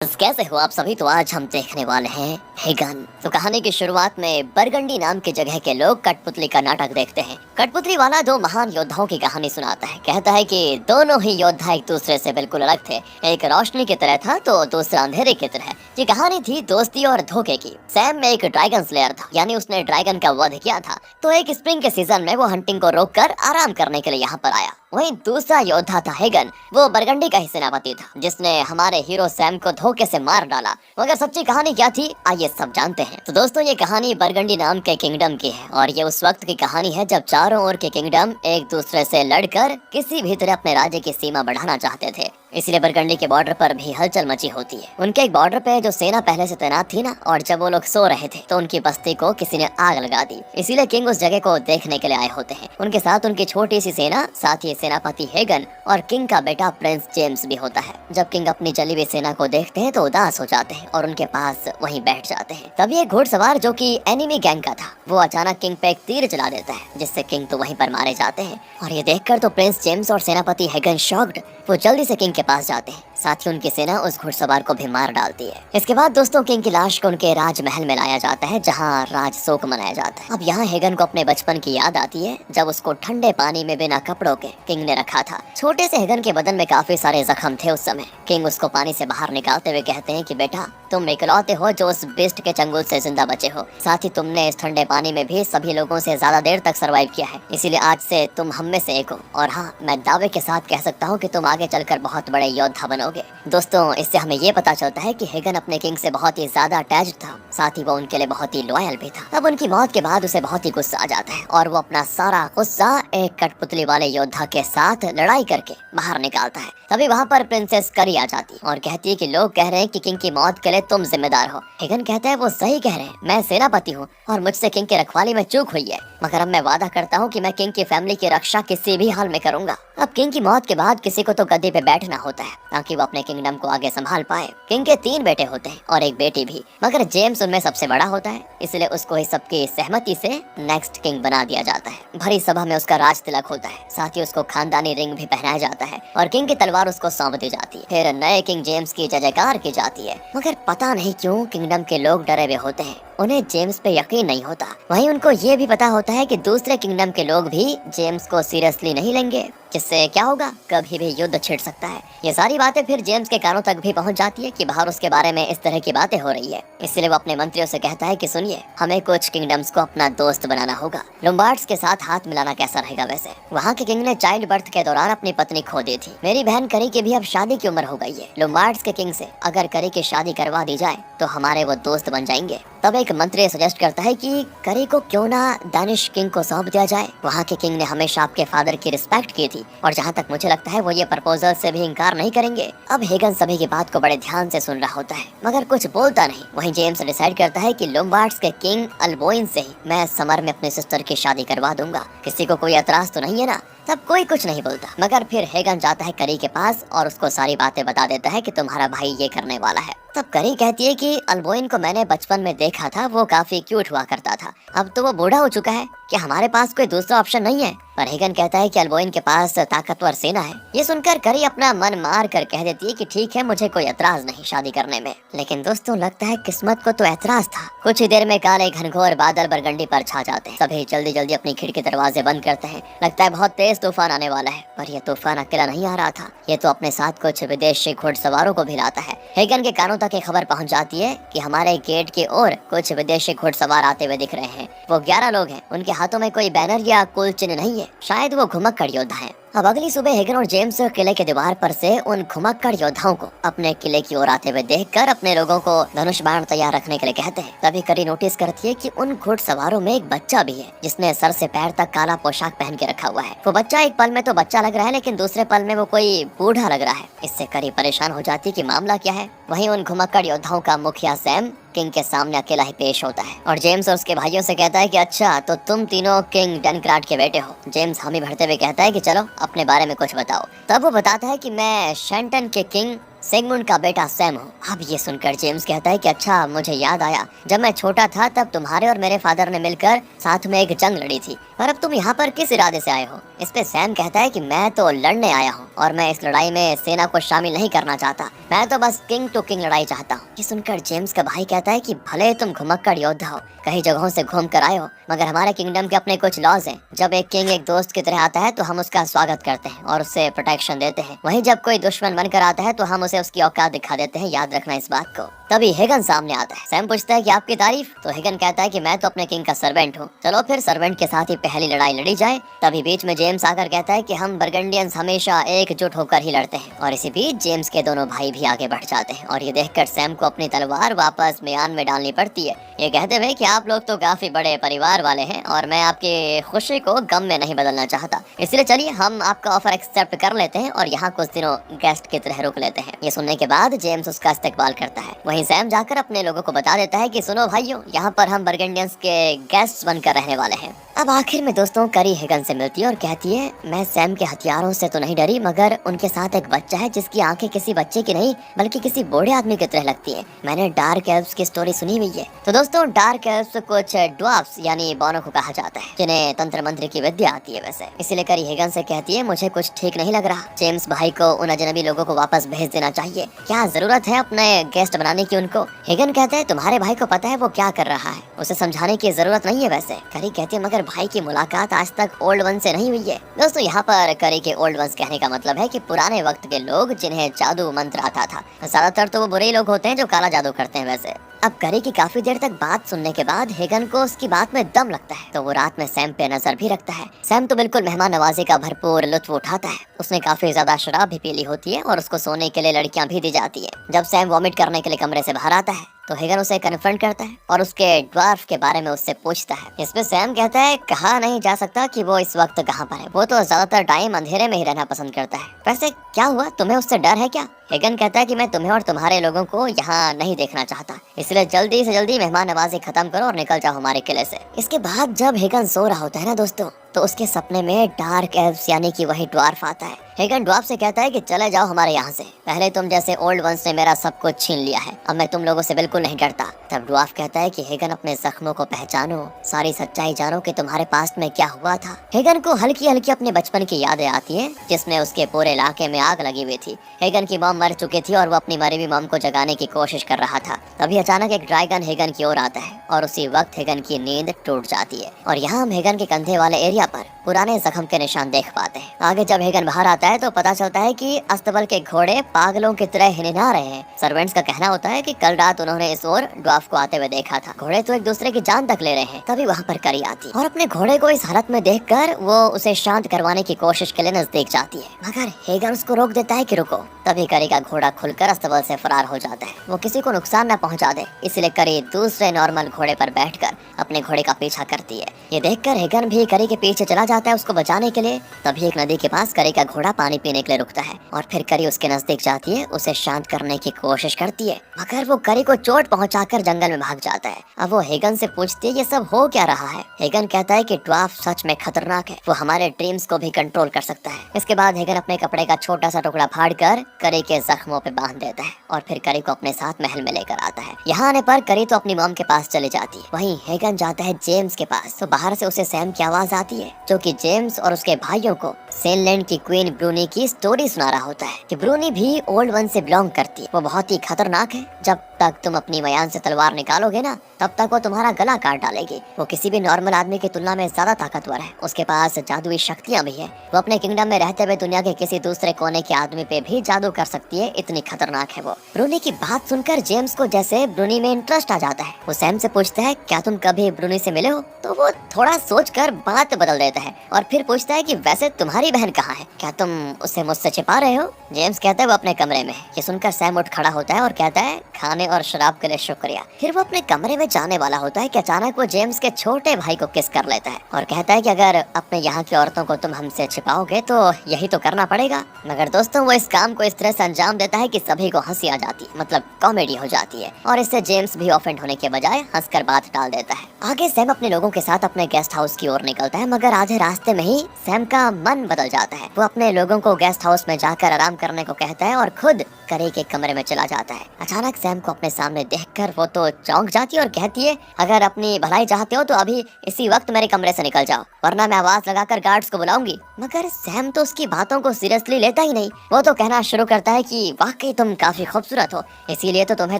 कैसे हो आप सभी। तो आज हम देखने वाले हैं हेगन। तो कहानी की शुरुआत में बरगंडी नाम की जगह के लोग कठपुतली का नाटक देखते हैं। कठपुतली वाला दो महान योद्धाओं की कहानी सुनाता है। कहता है कि दोनों ही योद्धा एक दूसरे से बिल्कुल अलग थे। एक रोशनी की तरह था तो दूसरा अंधेरे की तरह। ये कहानी थी दोस्ती और धोखे की। सैम में एक ड्रैगन स्लेयर था, यानी उसने ड्रैगन का वध किया था। तो एक स्प्रिंग के सीजन में वो हंटिंग को रोककर आराम करने के लिए यहाँ पर आया। वहीं दूसरा योद्धा था हेगन। वो बरगंडी का ही सेनापति था, जिसने हमारे हीरो सैम को धोखे से मार डाला। मगर सच्ची कहानी क्या थी, आइए सब जानते हैं। तो दोस्तों, ये कहानी बरगंडी नाम के किंगडम की है और ये उस वक्त की कहानी है जब चारों ओर के किंगडम एक दूसरे से लड़कर किसी भी तरह अपने राज्य की सीमा बढ़ाना चाहते थे। इसलिए बरगंडी के बॉर्डर पर भी हलचल मची होती है। उनके एक बॉर्डर पे जो सेना पहले से तैनात थी ना, और जब वो लोग सो रहे थे तो उनकी बस्ती को किसी ने आग लगा दी। इसीलिए किंग उस जगह को देखने के लिए आए होते हैं। उनके साथ उनकी छोटी सी सेना, साथ ही सेनापति हेगन और किंग का बेटा प्रिंस जेम्स भी होता है। जब किंग अपनी जली हुई सेना को देखते हैं तो उदास हो जाते हैं और उनके पास वहीं बैठ जाते हैं। तभी एक घुड़सवार जो कि एनिमी गैंग का था, वो अचानक किंग पे एक तीर चला देता है, जिससे किंग तो वहीं पर मारे जाते हैं। और ये देखकर तो प्रिंस जेम्स और सेनापति हेगन शॉक्ड। वो जल्दी से किंग के पास जाते हैं। साथ ही उनकी सेना उस घुड़सवार को भी मार डालती है। इसके बाद दोस्तों, किंग की लाश को उनके राजमहल में लाया जाता है, जहाँ राज शोक मनाया जाता है। अब यहाँ हेगन को अपने बचपन की याद आती है, जब उसको ठंडे पानी में बिना कपड़ों के किंग ने रखा था। छोटे से हेगन के बदन में काफी सारे जख्म थे उस समय। किंग उसको पानी से बाहर निकालते हुए कहते हैं कि बेटा, तुम इकलौते हो जो उस बिस्ट के चंगुल से जिंदा बचे हो। साथ ही तुमने इस ठंडे पानी में भी सभी लोगों से ज्यादा देर तक सरवाइव किया है, इसीलिए आज से तुम हम में से एक हो। और हाँ, मैं दावे के साथ कह सकता हूँ कि तुम आगे चलकर बहुत बड़े योद्धा बनोगे। दोस्तों, इससे हमें ये पता चलता है कि हेगन अपने किंग से बहुत ही ज्यादा अटैच्ड था। साथ ही वो उनके लिए बहुत ही लॉयल भी था। अब उनकी मौत के बाद उसे बहुत ही गुस्सा आ जाता है और वो अपना सारा गुस्सा एक कठपुतली वाले योद्धा के साथ लड़ाई करके बाहर निकालता है। तभी वहाँ पर प्रिंसेस करी आ जाती और कहती है कि लोग कह रहे हैं कि किंग की मौत के लिए तुम जिम्मेदार हो। हेगन कहता है वो सही कह रहे हैं, मैं सेनापति हूँ और मुझसे किंग की रखवाली में चूक हुई है, मगर अब मैं वादा करता हूँ कि मैं किंग की फैमिली की रक्षा किसी भी हाल में करूंगा। अब किंग की मौत के बाद किसी को तो गद्दी पे बैठना होता है ताकि वो अपने किंगडम को आगे संभाल पाए। किंग के 3 बेटे होते हैं और एक बेटी भी, मगर जेम्स उनमें सबसे बड़ा होता है, इसलिए उसको ही सबकी सहमति से नेक्स्ट किंग बना दिया जाता है। भरी सभा में उसका राज तिलक होता है, साथ ही उसको खानदानी रिंग भी पहनाया जाता है और किंग की तलवार उसको सौंप दी जाती है। फिर नए किंग जेम्स की जय जयकार की जाती है। मगर पता नहीं क्यों किंगडम के लोग डरे हुए होते हैं, उन्हें जेम्स पे यकीन नहीं होता। वहीं उनको ये भी पता होता है कि दूसरे किंगडम के लोग भी जेम्स को सीरियसली नहीं लेंगे, जिससे क्या होगा, कभी भी युद्ध छिड़ सकता है। ये सारी बातें फिर जेम्स के कानों तक भी पहुंच जाती है कि बाहर उसके बारे में इस तरह की बातें हो रही है। इसलिए वो अपने मंत्रियों से कहता है कि सुनिए, हमें कुछ किंगडम्स को अपना दोस्त बनाना होगा। लोम्बार्ड्स के साथ हाथ मिलाना कैसा रहेगा? वैसे वहाँ के किंग ने चाइल्ड बर्थ के दौरान अपनी पत्नी खो दी थी। मेरी बहन करी की भी अब शादी की उम्र हो गई है। लोम्बार्ड्स के किंग से अगर करी की शादी करवा दी जाए तो हमारे वो दोस्त बन जाएंगे। तब एक मंत्री सजेस्ट करता है कि करी को क्यों ना दानिश किंग को सौंप दिया जाए। वहाँ के किंग ने हमेशा आपके फादर की रिस्पेक्ट की थी और जहाँ तक मुझे लगता है वो ये प्रपोजल से भी इनकार नहीं करेंगे। अब हेगन सभी की बात को बड़े ध्यान से सुन रहा होता है, मगर कुछ बोलता नहीं। वहीं जेम्स डिसाइड करता है कि लोम्बार्ड्स के किंग अल्बोइन से ही मैं समर में अपनी सिस्टर की शादी करवा दूंगा। किसी को कोई एतराज तो नहीं है ना? तब कोई कुछ नहीं बोलता। मगर फिर हेगन जाता है करी के पास और उसको सारी बातें बता देता है कि तुम्हारा भाई ये करने वाला है। तब करी कहती है कि अल्बोइन को मैंने बचपन में देखा था, वो काफी क्यूट हुआ करता था। अब तो वो बूढ़ा हो चुका है, कि हमारे पास कोई दूसरा ऑप्शन नहीं है। पर हेगन कहता है कि अल्बोइन के पास ताकतवर सेना है। ये सुनकर करी अपना मन मार कर कह देती है कि ठीक है, मुझे कोई एतराज नहीं शादी करने में। लेकिन दोस्तों, लगता है किस्मत को तो एतराज था। कुछ ही देर में काले घनघोर बादल बरगंडी पर छा जाते हैं। सभी जल्दी जल्दी अपनी खिड़की दरवाजे बंद करते हैं। लगता है बहुत तेज तूफान आने वाला है, पर यह तूफान अकेला नहीं आ रहा था। ये तो अपने साथ कुछ विदेशी घुड़सवारों को भी लाता है। हेगन के कानों तक ये खबर पहुंच जाती है कि हमारे गेट की ओर कुछ विदेशी घुड़सवार आते हुए दिख रहे हैं। वो 11 लोग हैं। उनके हाथों में कोई बैनर या कुल चिन्ह नहीं है, शायद वो घुमक्कड़ योद्धा हैं। अब अगली सुबह हेगन और जेम्स किले के दीवार पर से उन घुमक्कड़ योद्धाओं को अपने किले की ओर आते हुए देखकर अपने लोगों को धनुष बाण तैयार रखने के लिए कहते हैं। तभी करी नोटिस करती है कि उन घुड़सवारों में एक बच्चा भी है, जिसने सर से पैर तक काला पोशाक पहन के रखा हुआ है। वो बच्चा एक पल में तो बच्चा लग रहा है, लेकिन दूसरे पल में वो कोई बूढ़ा लग रहा है। इससे करी परेशान हो जाती है कि मामला क्या है। वहीं उन घुमक्कड़ योद्धाओं का मुखिया सैम किंग के सामने अकेला ही पेश होता है और जेम्स और उसके भाइयों से कहता है कि अच्छा, तो तुम तीनों किंग डनक्राट के बेटे हो। जेम्स हामी भरते हुए कहता है कि चलो अपने बारे में कुछ बताओ। तब वो बताता है कि मैं शेंटन के किंग सिगमुंड का बेटा सैम हूँ। अब ये सुनकर जेम्स कहता है कि अच्छा, मुझे याद आया, जब मैं छोटा था तब तुम्हारे और मेरे फादर ने मिलकर साथ में एक जंग लड़ी थी, पर अब तुम यहाँ पर किस इरादे से आए हो? इस पे सैम कहता है कि मैं तो लड़ने आया हूँ और मैं इस लड़ाई में सेना को शामिल नहीं करना चाहता, मैं तो बस किंग टू किंग लड़ाई चाहता हूँ। ये सुनकर जेम्स का भाई कहता है कि भले तुम घुमक्कड़ योद्धा हो, कई जगहों से घूम कर आए हो, मगर हमारे किंगडम के अपने कुछ लॉज हैं। जब एक किंग एक दोस्त की तरह आता है तो हम उसका स्वागत करते हैं और उससे प्रोटेक्शन देते हैं, वहीं जब कोई दुश्मन बनकर आता है तो हम उसे उसकी औकात दिखा देते हैं, याद रखना इस बात को। तभी हेगन सामने आता है। सैम पूछता है कि आपकी तारीफ? तो हेगन कहता है कि मैं तो अपने किंग का सर्वेंट हूँ, चलो फिर सर्वेंट के साथ ही पहली लड़ाई लड़ी जाए। तभी बीच में जेम्स आकर कहता है कि हम बर्गंडियंस हमेशा एकजुट होकर ही लड़ते हैं, और इसी बीच जेम्स के दोनों भाई भी आगे बढ़ जाते हैं और ये देखकर सैम को अपनी तलवार वापस म्यान में डालनी पड़ती है, ये कहते हुए कि आप लोग तो काफी बड़े परिवार वाले हैं और मैं आपकी खुशी को गम में नहीं बदलना चाहता, इसलिए चलिए हम आपका ऑफर एक्सेप्ट कर लेते हैं और यहाँ कुछ दिनों गेस्ट की तरह रुक लेते हैं। ये सुनने के बाद जेम्स उसका इस्तकबाल करता है। वहीं सैम जाकर अपने लोगों को बता देता है कि सुनो भाइयों, यहाँ पर हम बर्गंडियंस के गेस्ट बनकर रहने वाले हैं। अब आखिर में दोस्तों करी हेगन से मिलती है और कहती है, मैं सैम के हथियारों से तो नहीं डरी, मगर उनके साथ एक बच्चा है जिसकी आंखें किसी बच्चे की नहीं बल्कि किसी बूढ़े आदमी की तरह लगती है। मैंने डार्क एल्व्स की स्टोरी सुनी हुई है। तो दोस्तों डार्क एल्व्स कुछ ड्वार्फ्स यानी बौनों को कहा जाता है, जिन्हें तंत्र मंत्र की विद्या आती है। वैसे इसीलिए करी हेगन से कहती है, मुझे कुछ ठीक नहीं लग रहा, जेम्स भाई को उन अजनबी लोगों को वापस भेज देना चाहिए, क्या जरूरत है अपने गेस्ट बनाने की उनको? हेगन कहते हैं, तुम्हारे भाई को पता है वो क्या कर रहा है, उसे समझाने की जरूरत नहीं है। वैसे करी कहती है, मगर भाई की मुलाकात आज तक ओल्ड वन से नहीं हुई है। दोस्तों यहाँ पर करी के ओल्ड वंस कहने का मतलब है कि पुराने वक्त के लोग जिन्हें जादू मंत्र आता था। ज्यादातर तो वो बुरे ही लोग होते हैं जो काला जादू करते हैं। वैसे अब करी की काफी देर तक बात सुनने के बाद हेगन को उसकी बात में दम लगता है, तो वो रात में सैम पे नजर भी रखता है। सैम तो बिल्कुल मेहमान नवाजी का भरपूर लुत्फ उठाता है, उसने काफी ज्यादा शराब भी पी ली होती है और उसको सोने के लिए लड़कियां भी दी जाती है। जब सैम वॉमिट करने के लिए कमरे से बाहर आता है तो हेगन उसे कन्फ्रंट करता है और उसके ड्वार्फ के बारे में उससे पूछता है। इसमें सैम कहता है, कहा नहीं जा सकता कि वो इस वक्त कहाँ पर है, वो तो ज्यादातर टाइम अंधेरे में ही रहना पसंद करता है। वैसे क्या हुआ, तुम्हें उससे डर है क्या? हेगन कहता है कि मैं तुम्हें और तुम्हारे लोगों को यहाँ नहीं देखना चाहता, इसलिए जल्दी से जल्दी मेहमान नवाजी खत्म करो और निकल जाओ हमारे किले से। इसके बाद जब हेगन सो रहा होता है ना दोस्तों, तो उसके सपने में डार्क एल्व्स यानी कि वही ड्वार्फ आता है। हेगन ड्वार्फ से कहता है कि चले जाओ हमारे यहाँ से, पहले तुम जैसे ओल्ड वंस ने मेरा सब कुछ छीन लिया है, अब मैं तुम लोगों से बिल्कुल नहीं डरता। तब ड्वार्फ कहता है कि हेगन अपने जख्मों को पहचानो, सारी सच्चाई जानो कि तुम्हारे पास्ट में क्या हुआ था। हेगन को हल्की हल्की अपने बचपन की यादें आती हैं, जिसमें उसके पूरे इलाके में आग लगी हुई थी। हेगन की मॉम मर चुकी थी और वो अपनी मरी हुई मॉम को जगाने की कोशिश कर रहा था। तभी अचानक एक ड्रैगन हेगन की ओर आता है और उसी वक्त हेगन की नींद टूट जाती है और यहाँ हम हेगन के कंधे वाले एरिया पर पुराने जख्म के निशान देख पाते हैं। आगे जब हेगन बाहर आता है तो पता चलता है कि अस्तबल के घोड़े पागलों की तरह हिनहिना रहे हैं। सर्वेंट्स का कहना होता है कि कल रात उन्होंने इस ओर ड्वार्फ को आते हुए देखा था, घोड़े तो एक दूसरे की जान तक ले रहे हैं। तभी वहाँ पर करी आती है और अपने घोड़े को इस हालत में देखकर वो उसे शांत करवाने की कोशिश के लिए नजदीक जाती है, मगर हेगन उसको रोक देता है कि रुको। तभी करी का घोड़ा खुलकर अस्तबल से फरार हो जाता है, वो किसी को नुकसान न पहुंचा दे, इसलिए करी दूसरे नॉर्मल घोड़े पर बैठकर अपने घोड़े का पीछा करती है। ये देखकर हेगन भी करी के पीछे चला जाता है उसको बचाने के लिए। तभी एक नदी के पास करी का घोड़ा पानी पीने के लिए रुकता है और फिर करी उसके नजदीक जाती है, उसे शांत करने की कोशिश करती है, मगर वो करी को चोट पहुंचाकर जंगल में भाग जाता है। अब वो हेगन से पूछती है, ये सब हो क्या रहा है? हेगन कहता है कि ड्वार्फ सच में खतरनाक है, वो हमारे ड्रीम्स को भी कंट्रोल कर सकता है। इसके बाद हेगन अपने कपड़े का छोटा सा टुकड़ा फाड़कर करी के जख्मों पे बांध देता है और फिर करी को अपने साथ महल में लेकर आता है। यहाँ आने पर करी तो अपनी मॉम के पास चली जाती है, वहीं हेगन जाता है जेम्स के पास। तो बाहर से उसे सैम की आवाज आती है, जो कि जेम्स और उसके भाइयों को सेनलैंड की क्वीन ब्रूनी की स्टोरी सुना रहा होता है कि ब्रूनी भी ओल्ड वन से बिलोंग करती है, वो बहुत ही खतरनाक है, जब तक तुम अपनी मयान से तलवार निकालोगे ना तब तक वो तुम्हारा गला काट डालेगी। वो किसी भी नॉर्मल आदमी की तुलना में ज्यादा ताकतवर है, उसके पास जादुई शक्तियाँ भी है, वो अपने किंगडम में रहते हुए दुनिया के किसी दूसरे कोने के आदमी पे भी जादू कर सकती है, इतनी खतरनाक है वो। ब्रूनी की बात सुनकर जेम्स को जैसे ब्रूनी में इंटरेस्ट आ जाता है। वो सैम से पूछता है, क्या तुम कभी ब्रूनी से मिले हो? तो वो थोड़ा सोचकर बात बदल देता है और फिर पूछता है कि वैसे तुम्हारी बहन कहाँ है, क्या तुम उसे मुझसे छिपा रहे हो? जेम्स कहता है वो अपने कमरे में है। ये सुनकर सैम उठ खड़ा होता है और कहता है, खाने और शराब के लिए शुक्रिया। फिर वो अपने कमरे में जाने वाला होता है कि अचानक वो जेम्स के छोटे भाई को किस कर लेता है और कहता है कि अगर अपने यहाँ की औरतों को तुम हमसे छिपाओगे तो यही तो करना पड़ेगा। मगर दोस्तों वो इस काम को इस तरह से अंजाम देता है कि सभी को हंसी आ जाती है, मतलब कॉमेडी हो जाती है, और इससे जेम्स भी ऑफेंड होने के बजाय हंसकर बात टाल देता है। आगे सैम अपने लोगों के साथ अपने गेस्ट हाउस की ओर निकलता है, मगर आधे रास्ते में ही सैम का मन बदल जाता है। वो अपने लोगों को गेस्ट हाउस में जाकर आराम करने को कहता है और खुद करी के कमरे में चला जाता है। अचानक सैम को अपने सामने देखकर वो तो चौंक जाती है और कहती है, अगर अपनी भलाई चाहते हो तो अभी इसी वक्त मेरे कमरे से निकल जाओ, वरना मैं आवाज लगाकर गार्ड्स को बुलाऊंगी। मगर सैम तो उसकी बातों को सीरियसली लेता ही नहीं। वो तो कहना शुरू करता है कि वाकई तुम काफी खूबसूरत हो, इसीलिए तो तुम्हें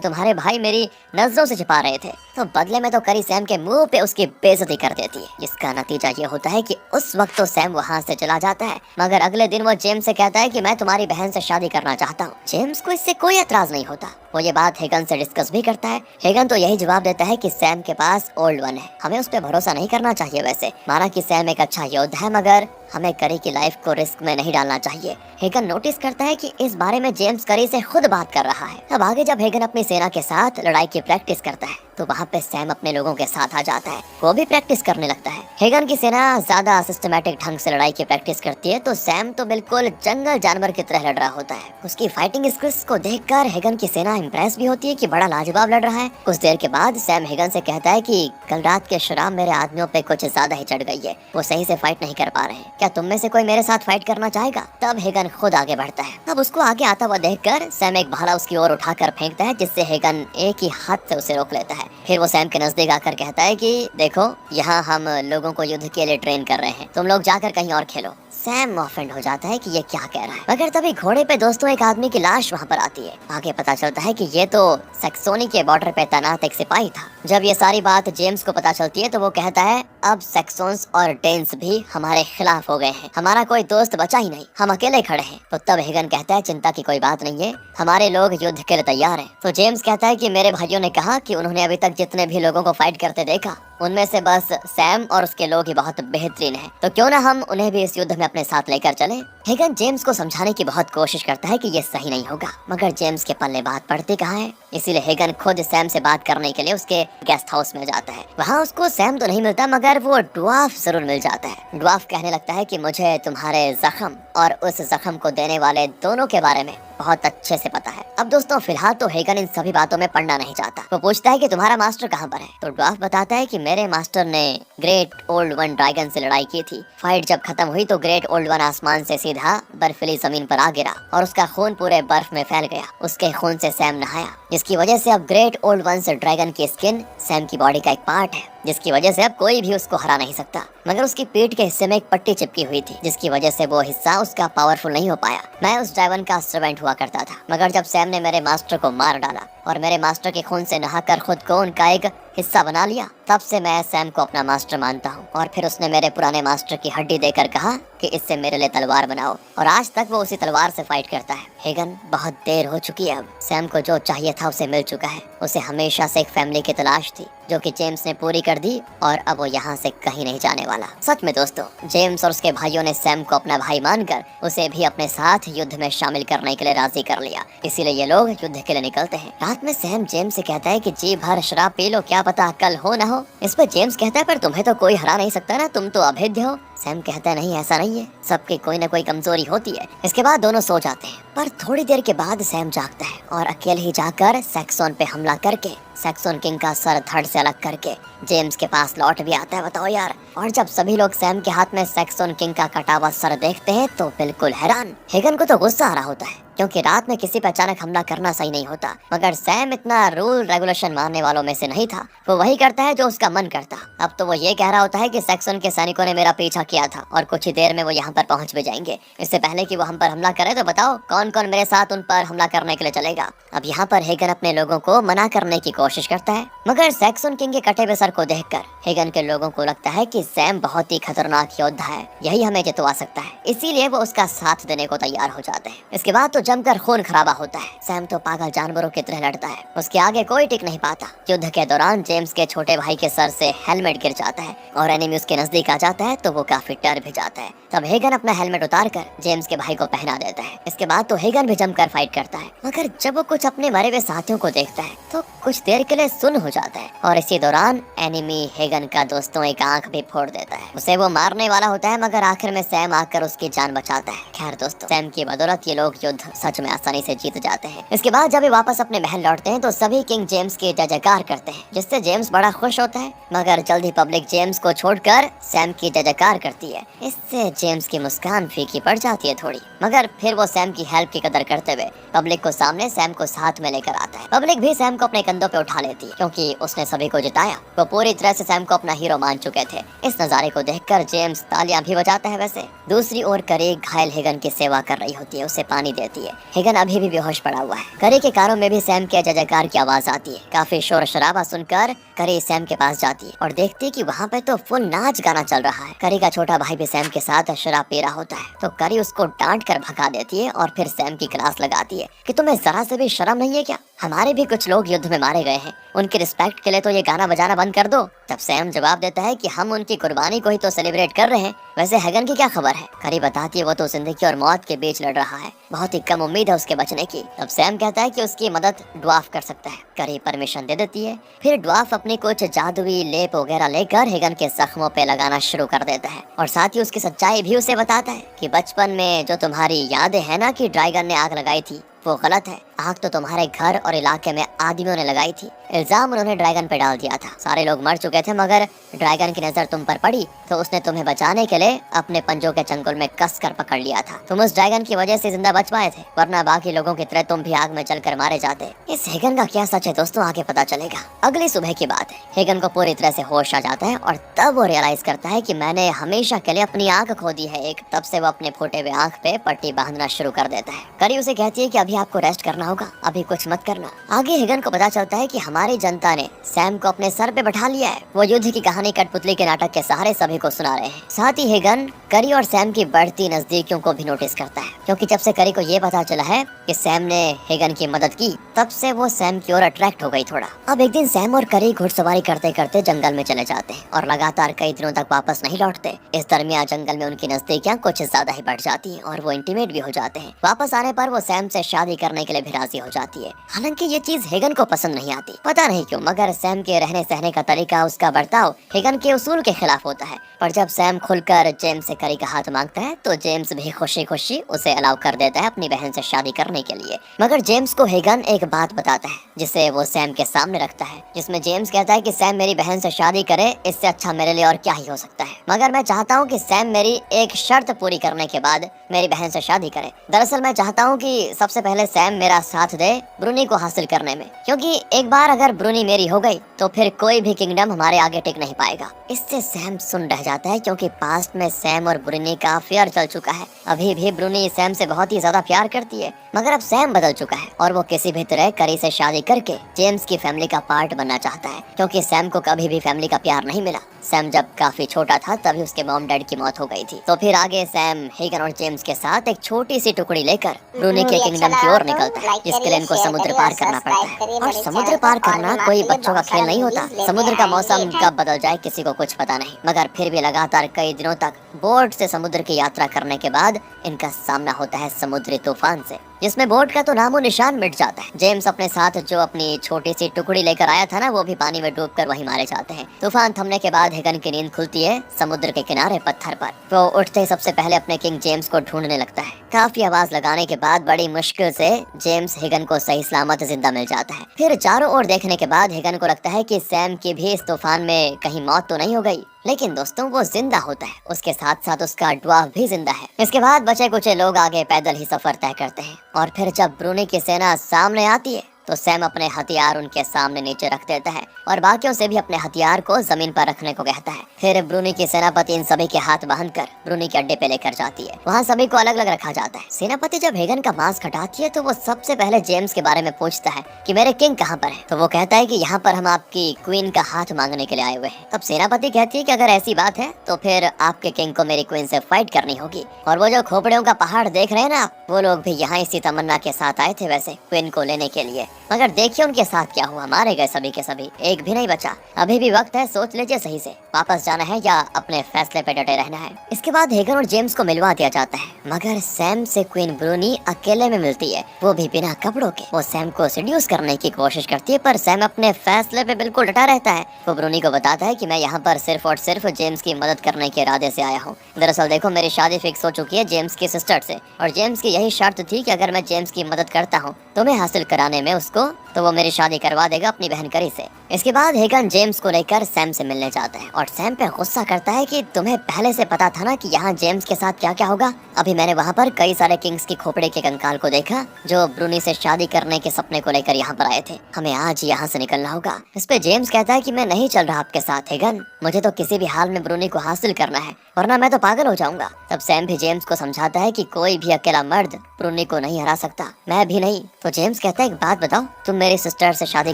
तुम्हारे भाई मेरी नजरों से छिपा रहे थे। तो बदले में तो करी सैम के मुंह पे उसकी बेइज्जती कर देती है, जिसका नतीजा ये होता है कि उस वक्त तो सैम वहाँ से चला जाता है। मगर अगले दिन वो जेम्स से कहता है कि मैं तुम्हारी बहन से शादी करना चाहता हूँ। जेम्स को इससे कोई एतराज नहीं होता। वो ये बात हेगन से डिस्कस भी करता है। हेगन तो यही जवाब देता है कि सैम के पास ओल्ड वन है, हमें उस पर भरोसा नहीं करना चाहिए। वैसे माना कि सैम एक अच्छा योद्धा है, मगर हमें करी की लाइफ को रिस्क में नहीं डालना चाहिए। हेगन नोटिस करता है कि इस बारे में जेम्स करी से खुद बात कर रहा है। अब आगे जब हेगन अपनी सेना के साथ लड़ाई की प्रैक्टिस करता है तो वहाँ पे सैम अपने लोगों के साथ आ जाता है। वो भी प्रैक्टिस करने लगता है। हेगन की सेना ज्यादा सिस्टमैटिक ढंग से लड़ाई की प्रैक्टिस करती है, तो सैम तो बिल्कुल जंगल जानवर की तरह लड़ रहा होता है। उसकी फाइटिंग स्किल्स को देखकर हेगन की सेना इम्प्रेस भी होती है कि बड़ा लाजवाब लड़ रहा है। कुछ देर के बाद सैम हेगन से कहता है कि कल रात के शराब मेरे आदमियों पे कुछ ज्यादा ही चढ़ गई है, वो सही से फाइट नहीं कर पा रहे हैं, क्या तुम में से कोई मेरे साथ फाइट करना चाहेगा? तब हेगन खुद आगे बढ़ता है। अब उसको आगे आता हुआ देखकर सैम एक भाला उसकी ओर उठाकर फेंकता है, जिससे हेगन एक ही हाथ से उसे रोक लेता है। फिर वो सैम के नजदीक आकर कहता है कि देखो, यहाँ हम लोगों को युद्ध के लिए ट्रेन कर रहे हैं, तुम लोग जाकर कहीं और खेलो। सैम ऑफेंड हो जाता है कि ये क्या कह रहा है, मगर तभी घोड़े पे दोस्तों एक आदमी की लाश वहाँ पर आती है। आगे पता चलता है कि ये तो सैक्सोनी के बॉर्डर पे तैनात एक सिपाही था। जब ये सारी बात जेम्स को पता चलती है तो वो कहता है, अब सैक्सोन्स और डेन्स भी हमारे खिलाफ हो गए हैं, हमारा कोई दोस्त बचा ही नहीं, हम अकेले खड़े हैं। तो तब हेगन कहता है, चिंता की कोई बात नहीं है, हमारे लोग युद्ध के लिए तैयार हैं। तो जेम्स कहता है कि मेरे भाइयों ने कहा कि उन्होंने अभी तक जितने भी लोगों को फाइट करते देखा, उनमें से बस सैम और उसके लोग ही बहुत बेहतरीन हैं, तो क्यों ना हम उन्हें भी इस युद्ध में अपने साथ लेकर चलें। हेगन जेम्स को समझाने की बहुत कोशिश करता है कि ये सही नहीं होगा, मगर जेम्स के पल्ले बात पड़ती कहाँ है। इसीलिए हेगन खुद सैम से बात करने के लिए उसके गेस्ट हाउस में जाता है। वहाँ उसको सैम तो नहीं मिलता, मगर वो ड्वार्फ जरूर मिल जाता है। ड्वार्फ कहने लगता है कि मुझे तुम्हारे जख्म और उस जख्म को देने वाले दोनों के बारे में बहुत अच्छे से पता है। अब दोस्तों फिलहाल तो हेगन इन सभी बातों में पड़ना नहीं चाहता। वो पूछता है कि तुम्हारा मास्टर कहाँ पर है? तो ड्वार्फ बताता है कि मेरे मास्टर ने ग्रेट ओल्ड वन ड्रैगन से लड़ाई की थी। फाइट जब खत्म हुई तो ग्रेट ओल्ड वन आसमान से सीधा बर्फीली जमीन पर आ गिरा और उसका खून पूरे बर्फ में फैल गया। उसके खून से सैम नहाया, जिसकी वजह से अब ग्रेट ओल्ड वन से ड्रैगन की स्किन सैम की बॉडी का एक पार्ट है, जिसकी वजह से अब कोई भी उसको हरा नहीं सकता। मगर उसकी पीठ के हिस्से में एक पट्टी चिपकी हुई थी, जिसकी वजह से वो हिस्सा उसका पावरफुल नहीं हो पाया। मैं उस ड्रैगन का सर्वेंट हुआ करता था, मगर जब सैम ने मेरे मास्टर को मार डाला और मेरे मास्टर के खून से नहाकर खुद को उनका एक हिस्सा बना लिया, तब से मैं सैम को अपना मास्टर मानता हूँ। और फिर उसने मेरे पुराने मास्टर की हड्डी देकर कहा कि इससे मेरे लिए तलवार बनाओ, और आज तक वो उसी तलवार से फाइट करता है। हेगन, बहुत देर हो चुकी है, अब सैम को जो चाहिए था उसे मिल चुका है। उसे हमेशा से एक फैमिली की तलाश थी, जो कि जेम्स ने पूरी कर दी, और अब वो यहाँ से कहीं नहीं जाने वाला। सच में दोस्तों, जेम्स और उसके भाइयों ने सैम को अपना भाई मानकर उसे भी अपने साथ युद्ध में शामिल करने के लिए राजी कर लिया। इसीलिए ये लोग युद्ध के लिए निकलते हैं। रात में सैम जेम्स से कहता है कि जी भर शराब पी लो, क्या पता कल हो ना हो। इस पर जेम्स कहता है, पर तुम्हें तो कोई हरा नहीं सकता ना, तुम तो अभेद्य हो। सैम कहता है, नहीं ऐसा नहीं है, सबके कोई ना कोई कमजोरी होती है। इसके बाद दोनों सो जाते हैं, पर थोड़ी देर के बाद सैम जागता है और अकेले ही जाकर सैक्सोन पे हमला करके सैक्सोन किंग का सर धड़ से अलग करके जेम्स के पास लौट भी आता है। बताओ यार। और जब सभी लोग सैम के हाथ में सैक्सोन किंग का कटा हुआ सर देखते हैं तो बिल्कुल हैरान। हेगन को तो गुस्सा आ रहा होता है, क्योंकि रात में किसी पर अचानक हमला करना सही नहीं होता, मगर सैम इतना रूल रेगुलेशन मानने वालों में से नहीं था। वो वही करता है जो उसका मन करता। अब तो वो ये कह रहा होता है कि सैक्सन के सैनिकों ने मेरा पीछा किया था और कुछ ही देर में वो यहाँ पर पहुँच भी जाएंगे। इससे पहले कि वो हम पर हमला करे तो बताओ कौन कौन मेरे साथ उन पर हमला करने के लिए चलेगा। अब यहाँ पर हेगन अपने लोगों को मना करने की कोशिश करता है, मगर सैक्सन किंग के कटे हुए सर को देखकर हेगन के लोगों को लगता है कि सैम बहुत ही खतरनाक योद्धा है, यही हमें जितवा सकता है। इसीलिए वो उसका साथ देने को तैयार हो जाते हैं। इसके बाद तो जमकर खून खराबा होता है। सैम तो पागल जानवरों की तरह लड़ता है, उसके आगे कोई टिक नहीं पाता। युद्ध के दौरान जेम्स के छोटे भाई के सर से हेलमेट गिर जाता है और एनिमी उसके नजदीक आ जाता है तो वो काफी डर भी जाता है। तब हेगन अपना हेलमेट उतारकर जेम्स के भाई को पहना देता है। इसके बाद तो हेगन भी जमकर फाइट करता है, मगर जब वो कुछ अपने मरे हुए साथियों को देखता है तो कुछ देर के लिए सुन्न हो जाता है। और इसी दौरान एनिमी हेगन का दोस्तों एक आंख भी फोड़ देता है। उसे वो मारने वाला होता है, मगर आखिर में सैम आकर उसकी जान बचाता है। खैर दोस्तों, सैम की बदौलत ये लोग युद्ध सच में आसानी से जीत जाते हैं। इसके बाद जब वे वापस अपने महल लौटते हैं तो सभी किंग जेम्स की जय जयकार करते हैं, जिससे जेम्स बड़ा खुश होता है। मगर जल्द ही पब्लिक जेम्स को छोड़कर सैम की जय जयकार करती है। इससे जेम्स की मुस्कान फीकी पड़ जाती है थोड़ी, मगर फिर वो सैम की हेल्प की कदर करते हुए पब्लिक को सामने सैम को साथ में लेकर आता है। पब्लिक भी सैम को अपने कंधों पे उठा लेती है, क्योंकि उसने सभी को जिताया। वो पूरी तरह से सैम को अपना हीरो मान चुके थे। इस नजारे को देखकर जेम्स तालियां भी बजाता है। वैसे दूसरी ओर करी घायल हिगन की सेवा कर रही होती है, उसे पानी देती है। हिगन अभी भी बेहोश पड़ा हुआ है। करी के कानों में भी सैम के जय जयकार की आवाज आती है। काफी शोर शराबा सुनकर करी सैम के पास जाती है और देखती है कि वहाँ पे तो फुल नाच गाना चल रहा है। करी का छोटा भाई भी सैम के साथ शराब पी रहा होता है, तो करी उसको डांट कर भगा देती है और फिर सैम की क्लास लगाती है कि तुम्हें जरा से भी शर्म नहीं है क्या? हमारे भी कुछ लोग युद्ध में मारे गए हैं, उनकी रिस्पेक्ट के लिए तो ये गाना बजाना बंद कर दो। तब सैम जवाब देता है कि हम उनकी कुर्बानी को ही तो सेलिब्रेट कर रहे हैं, वैसे हैगन की क्या खबर है? करी बताती है वो तो जिंदगी और मौत के बीच लड़ रहा है, बहुत ही कम उम्मीद है उसके बचने की। तब सैम कहता है कि उसकी मदद ड्वार्फ कर सकता है। करी परमिशन दे देती है। फिर ड्वार्फ अपनी कुछ जादुई लेप वगैरह लेकर हैगन के जख्मों पे लगाना शुरू कर देता है और साथ ही उसकी सच्चाई भी उसे बताता है कि बचपन में जो तुम्हारी यादें है ना कि ड्रैगन ने आग लगाई थी, वो गलत है। आग तो तुम्हारे घर और इलाके में आदमियों ने लगाई थी। इल्जाम उन्होंने ड्रैगन पे डाल दिया था। सारे लोग मर चुके थे, मगर ड्रैगन की नजर तुम पर पड़ी तो उसने तुम्हें बचाने के लिए अपने पंजों के चंगुल में कस कर पकड़ लिया था। तुम उस ड्रैगन की वजह से जिंदा बच पाए थे, वरना बाकी लोगों की तरह तुम भी आग में जलकर मारे जाते। इस हेगन का क्या सच है दोस्तों, आगे पता चलेगा। अगली सुबह की बात है। हेगन को पूरी तरह से होश आ जाता है और तब वो रियलाइज करता है कि मैंने हमेशा के लिए अपनी आंख खो दी है एक। तब से वो अपने फूटे हुए आंख पे पट्टी बांधना शुरू कर देता है। करी उसे कहती है कि अभी आपको रेस्ट करना होगा, अभी कुछ मत करना। आगे हेगन को पता चलता है कि हमारी जनता ने सैम को अपने सर पे बैठा लिया है। वो युद्ध की कहानी कठपुतली के नाटक के सहारे सभी को सुना रहे हैं। साथ ही हेगन करी और सैम की बढ़ती नजदीकियों को भी नोटिस करता है, क्योंकि जब से करी को ये पता चला है कि सैम ने हेगन की मदद की, तब से वो सैम की ओर अट्रैक्ट हो गई थोड़ा। अब एक दिन सैम और करी घुड़सवारी करते करते जंगल में चले जाते हैं और लगातार कई दिनों तक वापस नहीं लौटते। इस दरमियान जंगल में उनकी नजदीकियां कुछ ज्यादा ही बढ़ जाती हैं और वो इंटीमेट भी हो जाते हैं। वापस आने पर वो सैम से शादी करने के लिए भी राजी हो जाती है। हालांकि ये चीज हेगन को पसंद नहीं आती, पता नहीं क्यों, मगर सैम के रहने सहने का तरीका, उसका बर्ताव हेगन के उसूल के खिलाफ होता है। पर जब सैम खुलकर जेम्स से करी का हाथ मांगता है तो जेम्स भी खुशी खुशी उसे अलाउ कर देता है अपनी बहन से शादी करने के लिए। मगर जेम्स को हेगन एक बात बताता है जिसे वो सैम के सामने रखता है, जिसमें जेम्स कहता है कि सैम मेरी बहन से शादी करे, इससे अच्छा मेरे लिए और क्या ही हो सकता है। मगर मैं चाहता हूँ कि सैम मेरी एक शर्त पूरी करने के बाद मेरी बहन से शादी करे। दरअसल मैं चाहता हूँ कि सबसे पहले सैम मेरा साथ दे ब्रूनी को हासिल करने में, क्योंकि एक बार अगर ब्रूनी मेरी हो गई तो फिर कोई भी किंगडम हमारे आगे टिक नहीं पाएगा। इससे सैम सुन रह जाता है, क्योंकि पास्ट में सैम और ब्रूनी का अफेयर चल चुका है। अभी भी ब्रूनी सैम से बहुत ही ज्यादा प्यार करती है, मगर अब सैम बदल चुका है और वो किसी भी तरह करी से शादी करके जेम्स की फैमिली का पार्ट बनना चाहता है, क्योंकि सैम को कभी भी फैमिली का प्यार नहीं मिला। सैम जब काफी छोटा था तभी उसके मॉम डैड की मौत हो गई थी। तो फिर आगे सैम हेगन और जेम्स के साथ एक छोटी सी टुकड़ी लेकर ब्रूनी के किंगडम की ओर निकलता है, जिसके लिए इनको समुद्र पार करना पड़ता है। और समुद्र पार करना कोई बच्चों का खेल नहीं होता। समुद्र का मौसम कब बदल जाए किसी को कुछ पता नहीं, मगर फिर भी लगातार कई दिनों तक बोट से समुद्र की यात्रा करने के बाद इनका सामना होता है समुद्री तूफान से, जिसमें बोट का तो नामो निशान मिट जाता है। जेम्स अपने साथ जो अपनी छोटी सी टुकड़ी लेकर आया था ना, वो भी पानी में डूबकर वहीं मारे जाते हैं। तूफान थमने के बाद हेगन की नींद खुलती है समुद्र के किनारे पत्थर पर। वो उठते ही सबसे पहले अपने किंग जेम्स को ढूंढने लगता है। काफी आवाज लगाने के बाद बड़ी मुश्किल से जेम्स हेगन को सही सलामत जिंदा मिल जाता है। फिर चारों ओर देखने के बाद हेगन को लगता है कि सैम की भी इस तूफान में कहीं मौत तो नहीं हो गई, लेकिन दोस्तों वो जिंदा होता है। उसके साथ साथ उसका ड्वार्फ भी जिंदा है। इसके बाद बचे कुछ लोग आगे पैदल ही सफर तय करते हैं और फिर जब ब्रूनी की सेना सामने आती है तो सैम अपने हथियार उनके सामने नीचे रख देता है और बाकियों से भी अपने हथियार को जमीन पर रखने को कहता है। फिर ब्रूनी की सेनापति इन सभी के हाथ बांधकर ब्रूनी के अड्डे पे लेकर जाती है। वहाँ सभी को अलग अलग रखा जाता है। सेनापति जब हेगन का मांस हटाती है तो वो सबसे पहले जेम्स के बारे में पूछता है कि मेरे किंग कहाँ पर है। तो वो कहता है कि यहाँ पर हम आपकी क्वीन का हाथ मांगने के लिए आए हुए हैं। तब सेनापति कहती है कि अगर ऐसी बात है तो फिर आपके किंग को मेरी क्वीन से फाइट करनी होगी। और वो जो खोपड़ियों का पहाड़ देख रहे हैं ना, वो लोग भी यहाँ इसी तमन्ना के साथ आए थे वैसे क्वीन को लेने के लिए। मगर देखिए उनके साथ क्या हुआ, मारे गए सभी के सभी, एक भी नहीं बचा। अभी भी वक्त है, सोच लीजिए सही से, वापस जाना है या अपने फैसले पे डटे रहना है। इसके बाद हेगन और जेम्स को मिलवा दिया जाता है, मगर सैम से क्वीन ब्रूनी अकेले में मिलती है, वो भी बिना कपड़ों के। वो सैम को सेड्यूस करने की कोशिश करती है, पर सैम अपने फैसले पे बिल्कुल डटा रहता है। वो ब्रूनी को बताता है कि मैं यहाँ पर सिर्फ और सिर्फ जेम्स की मदद करने के इरादे से आया हूँ। दरअसल देखो, मेरी शादी फिक्स हो चुकी है जेम्स की सिस्टर से, और जेम्स की यही शर्त थी कि अगर मैं जेम्स की मदद करता हूँ तुम्हें हासिल कराने में उसको, तो वो मेरी शादी करवा देगा अपनी बहन करी से। इसके बाद हेगन जेम्स को लेकर सैम से मिलने जाता है और सैम पे गुस्सा करता है कि तुम्हें पहले से पता था ना कि यहाँ जेम्स के साथ क्या क्या होगा। अभी मैंने वहाँ पर कई सारे किंग्स की खोपड़े के कंकाल को देखा जो ब्रूनी से शादी करने के सपने को लेकर यहाँ पर आए थे। हमें आज यहाँ से निकलना होगा। इस पे जेम्स कहता है कि मैं नहीं चल रहा आपके साथ हेगन, मुझे तो किसी भी हाल में ब्रूनी को हासिल करना है, वरना मैं तो पागल हो जाऊंगा। तब सैम भी जेम्स को समझाता है कि कोई भी अकेला मर्द ब्रूनी को नहीं हरा सकता, मैं भी नहीं। तो जेम्स कहता है एक बात बताओ, तुम मेरी सिस्टर से शादी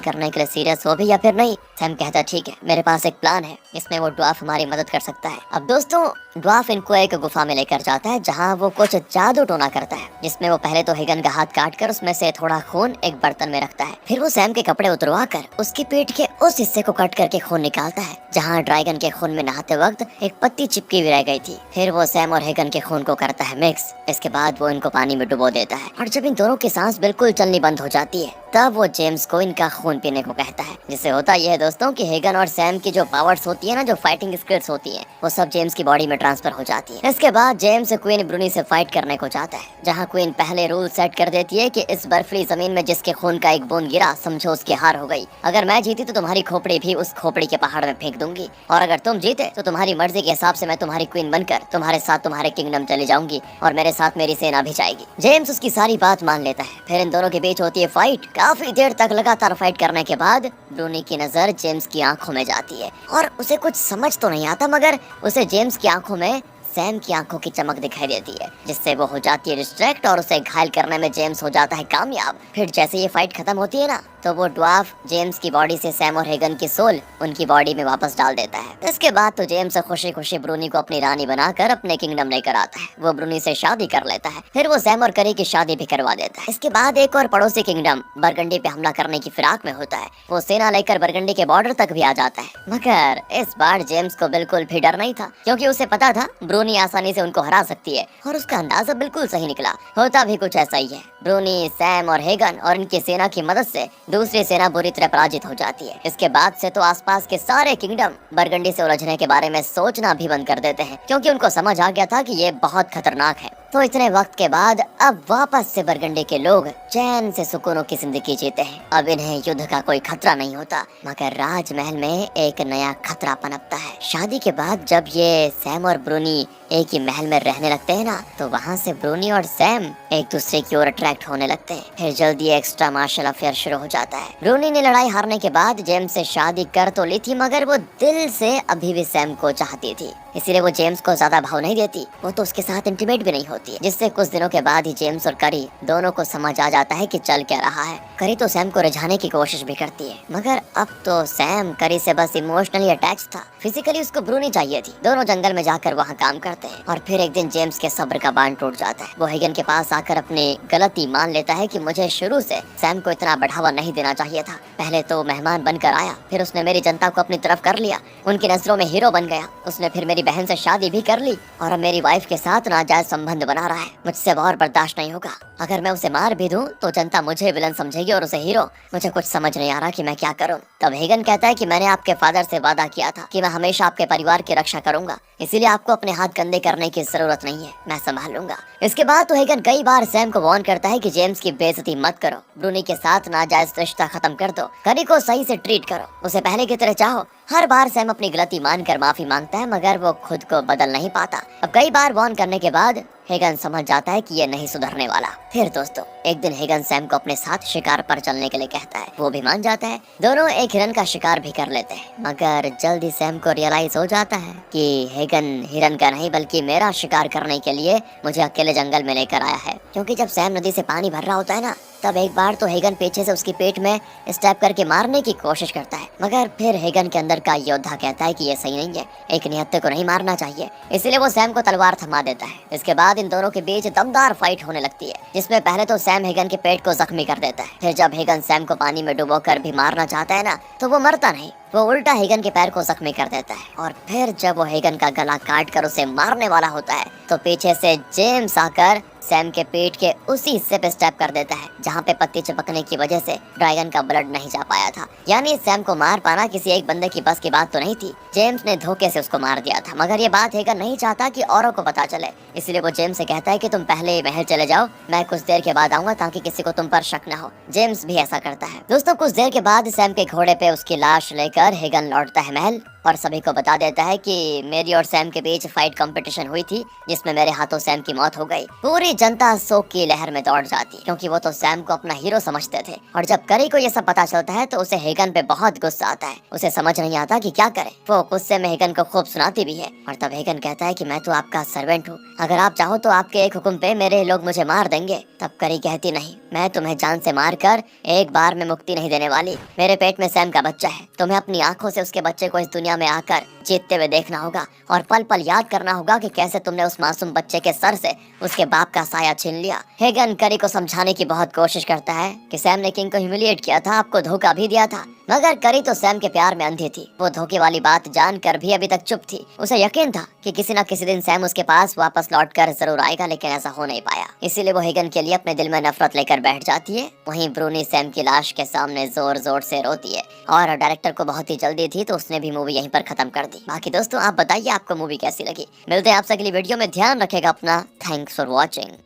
करने के लिए सीरियस हो भी या फिर नहीं? सैम कहता है ठीक है, मेरे पास एक प्लान है, इसमें वो ड्वार्फ हमारी मदद कर सकता है। अब दोस्तों, ड्वार्फ इनको एक गुफा में लेकर जाता है जहाँ वो कुछ जादू टोना करता है, जिसमें वो पहले तो हेगन का हाथ काट कर उसमें से थोड़ा खून एक बर्तन में रखता है। फिर वो सैम के कपड़े उतरवा कर उसकी पीठ के उस हिस्से को कट करके खून निकालता है जहाँ ड्रैगन के खून में नहाते वक्त एक पत्ती चिपकी हुई रह गई थी। फिर वो सैम और हेगन के खून को करता है मिक्स। इसके बाद वो इनको पानी में डुबो देता है, और जब इन दोनों की सांस बिल्कुल चलनी बंद हो जाती है तब वो जेम्स को इनका खून पीने को कहता है। जिससे होता यह है दोस्तों कि हेगन और सैम की जो पावर्स होती है ना, जो फाइटिंग स्किल्स होती है, वो सब जेम्स की बॉडी में ट्रांसफर हो जाती है। इसके बाद जेम्स क्वीन ब्रूनी से फाइट करने को जाता है, जहाँ क्वीन पहले रूल सेट कर देती है कि इस बर्फीली जमीन में जिसके खून का एक बूंद गिरा समझो उसकी हार हो गई। अगर मैं जीती तो तुम्हारी खोपड़ी भी उस खोपड़ी के पहाड़ में फेंक दूंगी, और अगर तुम जीते तो तुम्हारी मर्जी के हिसाब से मैं तुम्हारी क्वीन बनकर तुम्हारे साथ तुम्हारे किंगडम चले जाऊंगी, और मेरे साथ मेरी सेना भी जाएगी। जेम्स उसकी सारी बात मान लेता है। फिर इन दोनों के बीच होती है फाइट। काफी देर तक लगातार फाइट करने के बाद ब्रूनी की नजर जेम्स की आंखों में जाती है, और उसे कुछ समझ तो नहीं आता, मगर उसे जेम्स की आंखों में सैम की आंखों की चमक दिखाई देती है, जिससे वो हो जाती है डिस्ट्रैक्ट, और उसे घायल करने में जेम्स हो जाता है कामयाब। फिर जैसे ये फाइट खत्म होती है ना, तो वो ड्वार्फ जेम्स की बॉडी से सैम और हेगन की सोल उनकी बॉडी में वापस डाल देता है। इसके बाद तो जेम्स खुशी खुशी ब्रूनी को अपनी रानी बनाकर अपने किंगडम लेकर आता है। वो ब्रूनी से शादी कर लेता है। फिर वो सैम और करी की शादी भी करवा देता है। इसके बाद एक और पड़ोसी किंगडम बरगंडी पे हमला करने की फिराक में होता है। वो सेना लेकर बरगंडी के बॉर्डर तक भी आ जाता है, मगर इस बार जेम्स को बिल्कुल भी डर नहीं था, क्योंकि उसे पता था ब्रूनी आसानी से उनको हरा सकती है, और उसका अंदाजा बिल्कुल सही निकला। होता भी कुछ ऐसा ही है। ब्रूनी, सैम और हेगन और इनकी सेना की मदद से दूसरी सेना बुरी तरह पराजित हो जाती है। इसके बाद से तो आसपास के सारे किंगडम बरगंडी से उलझने के बारे में सोचना भी बंद कर देते हैं, क्योंकि उनको समझ आ गया था कि ये बहुत खतरनाक है। तो इतने वक्त के बाद अब वापस से बरगंडी के लोग चैन से सुकूनों की जिंदगी जीते हैं। अब इन्हें युद्ध का कोई खतरा नहीं होता, मगर राजमहल में एक नया खतरा पनपता है। शादी के बाद जब ये सैम और ब्रूनी एक ही महल में रहने लगते हैं ना, तो वहाँ से ब्रूनी और सैम एक दूसरे की ओर अट्रैक्ट होने लगते हैं। फिर जल्दी एक्स्ट्रा मार्शल अफेयर शुरू हो जाता है। ब्रूनी ने लड़ाई हारने के बाद जेम्स से शादी कर तो ली थी, मगर वो दिल से अभी भी सैम को चाहती थी, इसीलिए वो जेम्स को ज्यादा भाव नहीं देती। वो तो उसके साथ इंटीमेट भी नहीं होती है, जिससे कुछ दिनों के बाद ही जेम्स और करी दोनों को समझ आ जाता है कि चल क्या रहा है। करी तो सैम को रिझाने की कोशिश भी करती है, मगर अब तो सैम करी से बस इमोशनली अटैच था, फिजिकली उसको ब्रूनी चाहिए थी। दोनों जंगल में जाकर वहाँ काम करते हैं, और फिर एक दिन जेम्स के सब्र का बांध टूट जाता है। वो हेगन के पास आकर अपनी गलती मान लेता है कि मुझे शुरू से सैम को इतना बढ़ावा नहीं देना चाहिए था। पहले तो मेहमान बनकर आया, फिर उसने मेरी जनता को अपनी तरफ कर लिया, उनकी नजरों में हीरो बन गया। उसने फिर मेरी बहन से शादी भी कर ली, और अब मेरी वाइफ के साथ नाजायज संबंध बना रहा है। मुझसे और बर्दाश्त नहीं होगा। अगर मैं उसे मार भी दूं तो जनता मुझे विलन समझेगी और उसे हीरो। मुझे कुछ समझ नहीं आ रहा कि मैं क्या करूं। तब हेगन कहता है कि मैंने आपके फादर से वादा किया था कि मैं हमेशा आपके परिवार की रक्षा करूंगा, इसीलिए आपको अपने हाथ गंदे करने की जरूरत नहीं है, मैं संभाल लूंगा। इसके बाद तो हेगन कई बार सैम को वार्न करता है कि जेम्स की बेइज्जती मत करो, ब्रूनी के साथ नाजायज रिश्ता खत्म कर दो, करी को सही से ट्रीट करो, उसे पहले की तरह चाहो। हर बार सैम अपनी गलती मानकर माफी मांगता है, मगर वो खुद को बदल नहीं पाता। अब कई बार वार्न करने के बाद हेगन समझ जाता है कि ये नहीं सुधरने वाला। फिर दोस्तों एक दिन हेगन सैम को अपने साथ शिकार पर चलने के लिए कहता है, वो भी मान जाता है। दोनों एक हिरन का शिकार भी कर लेते हैं, मगर जल्दी सैम को रियलाइज हो जाता है कि हेगन हिरन का नहीं बल्कि मेरा शिकार करने के लिए मुझे अकेले जंगल में लेकर आया है। क्योंकि जब सैम नदी से पानी भर रहा होता है ना, तब एक बार तो हेगन पीछे से उसकी पेट में स्टैप करके मारने की कोशिश करता है, मगर फिर हेगन के अंदर का योद्धा कहता है कि ये सही नहीं है, एक निहत्थे को नहीं मारना चाहिए, इसलिए वो सैम को तलवार थमा देता है। इसके बाद इन दोनों के बीच दमदार फाइट होने लगती है, जिसमें पहले तो सैम हेगन के पेट को जख्मी कर देता है। फिर जब हेगन सैम को पानी में डुबोकर भी मारना चाहता है ना, तो वो मरता नहीं, वो उल्टा हेगन के पैर को जख्मी कर देता है। और फिर जब वो हेगन का गला काट कर उसे मारने वाला होता है, तो पीछे से जेम्स आकर सैम के पेट के उसी हिस्से पे स्टेप कर देता है जहाँ पे पत्ती चिपकने की वजह से ड्रैगन का ब्लड नहीं जा पाया था। यानी सैम को मार पाना किसी एक बंदे की बस की बात तो नहीं थी। जेम्स ने धोखे से उसको मार दिया था, मगर ये बात हेगन नहीं चाहता कि औरों को पता चले, इसलिए वो जेम्स से कहता है कि तुम पहले महल चले जाओ, मैं कुछ देर के बाद आऊंगा ताकि किसी को तुम पर शक न हो। जेम्स भी ऐसा करता है। दोस्तों, कुछ देर के बाद सैम के घोड़े पे उसकी लाश लेकर हेगन लौटता है महल और सभी को बता देता है कि मेरी और सैम के बीच फाइट कंपटीशन हुई थी जिसमें मेरे हाथों सैम की मौत हो गई। पूरी जनता शोक की लहर में दौड़ जाती क्योंकि वो तो सैम को अपना हीरो समझते थे। और जब करी को ये सब पता चलता है तो उसे हेगन पे बहुत गुस्सा आता है। उसे समझ नहीं आता कि क्या करे। वो गुस्से में हेगन को खूब सुनाती भी है और तब हेगन कहता है कि मैं तो आपका सर्वेंट हूँ, अगर आप चाहो तो आपके एक हुक्म पे मेरे लोग मुझे मार देंगे। तब करी कहती नहीं, मैं तुम्हें जान से मार कर एक बार में मुक्ति नहीं देने वाली। मेरे पेट में सैम का बच्चा है, तुम्हें अपनी आंखों से उसके बच्चे को इस दुनिया में आकर जीतते हुए देखना होगा और पल पल याद करना होगा कि कैसे तुमने उस मासूम बच्चे के सर से उसके बाप का साया छीन लिया। हेगन करी को समझाने की बहुत कोशिश करता है कि सैम ने किंग को ह्यूमिलिएट किया था, आपको धोखा भी दिया था, मगर करी तो सैम के प्यार में अंधी थी। वो धोखे वाली बात जानकर भी अभी तक चुप थी। उसे यकीन था कि किसी न किसी दिन सैम उसके पास वापस लौटकर जरूर आएगा, लेकिन ऐसा हो नहीं पाया। इसीलिए वो हेगन के लिए अपने दिल में नफरत लेकर बैठ जाती है। वहीं ब्रूनी सैम की लाश के सामने जोर जोर से रोती है और डायरेक्टर को बहुत ही जल्दी थी तो उसने भी मूवी यहीं पर खत्म कर दी। बाकी दोस्तों, आप बताइए आपको मूवी कैसी लगी। मिलते हैं आपसे अगली वीडियो में। ध्यान रखेगा अपना। Thanks for watching.